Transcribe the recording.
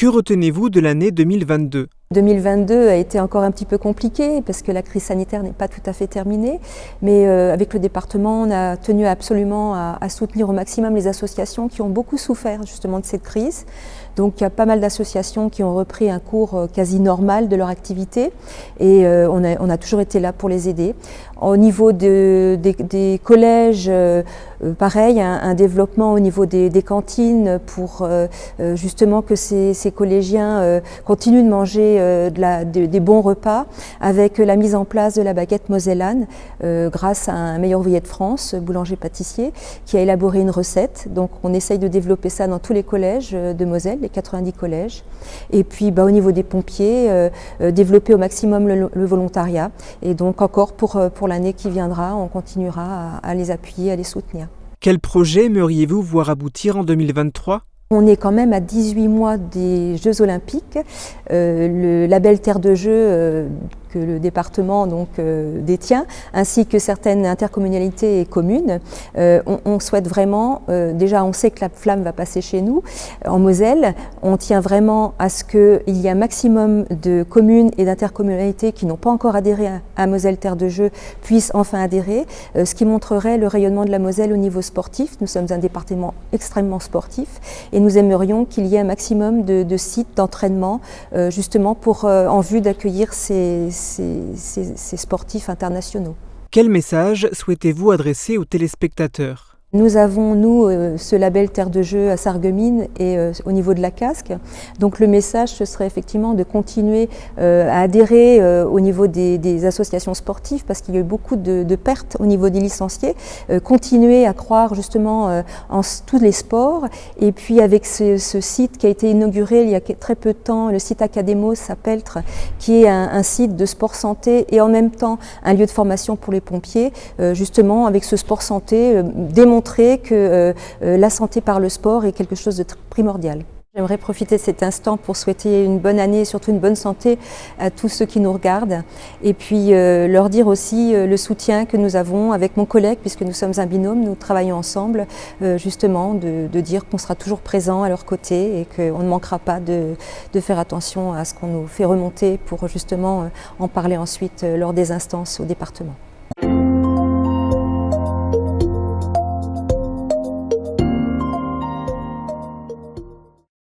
Que retenez-vous de l'année 2022 ? 2022 a été encore un petit peu compliqué parce que la crise sanitaire n'est pas tout à fait terminée, mais avec le département, on a tenu absolument à soutenir au maximum les associations qui ont beaucoup souffert justement de cette crise. Donc il y a pas mal d'associations qui ont repris un cours quasi normal de leur activité et on a toujours été là pour les aider. Au niveau des collèges, pareil, un développement au niveau des cantines pour justement que ces collégiens continuent de manger des bons repas avec la mise en place de la baguette mosellane grâce à un meilleur ouvrier de France, boulanger-pâtissier, qui a élaboré une recette. Donc on essaye de développer ça dans tous les collèges de Moselle, les 90 collèges. Et puis au niveau des pompiers, développer au maximum le volontariat. Et donc encore pour l'année qui viendra, on continuera à les appuyer, à les soutenir. Quel projet aimeriez-vous voir aboutir en 2023 ? On est quand même à 18 mois des Jeux Olympiques. Le label Terre de Jeux que le département détient, ainsi que certaines intercommunalités et communes. On souhaite vraiment, déjà on sait que la flamme va passer chez nous, en Moselle, on tient vraiment à ce qu'il y ait un maximum de communes et d'intercommunalités qui n'ont pas encore adhéré à Moselle Terre de Jeux puissent enfin adhérer, ce qui montrerait le rayonnement de la Moselle au niveau sportif. Nous sommes un département extrêmement sportif et nous aimerions qu'il y ait un maximum de sites d'entraînement justement en vue d'accueillir ces sportifs internationaux. Quel message souhaitez-vous adresser aux téléspectateurs ? Nous avons, ce label Terre de Jeux à Sarreguemines et au niveau de la Casque. Donc le message, ce serait effectivement de continuer à adhérer au niveau des associations sportives parce qu'il y a eu beaucoup de pertes au niveau des licenciés. Continuer à croire justement en tous les sports. Et puis avec ce site qui a été inauguré il y a très peu de temps, le site Academos à Peltre, qui est un site de sport santé et en même temps un lieu de formation pour les pompiers. Justement avec ce sport santé, démontrer que la santé par le sport est quelque chose de primordial. J'aimerais profiter de cet instant pour souhaiter une bonne année et surtout une bonne santé à tous ceux qui nous regardent et puis leur dire aussi le soutien que nous avons avec mon collègue puisque nous sommes un binôme, nous travaillons ensemble justement de dire qu'on sera toujours présent à leur côté et qu'on ne manquera pas de faire attention à ce qu'on nous fait remonter pour justement en parler ensuite lors des instances au département.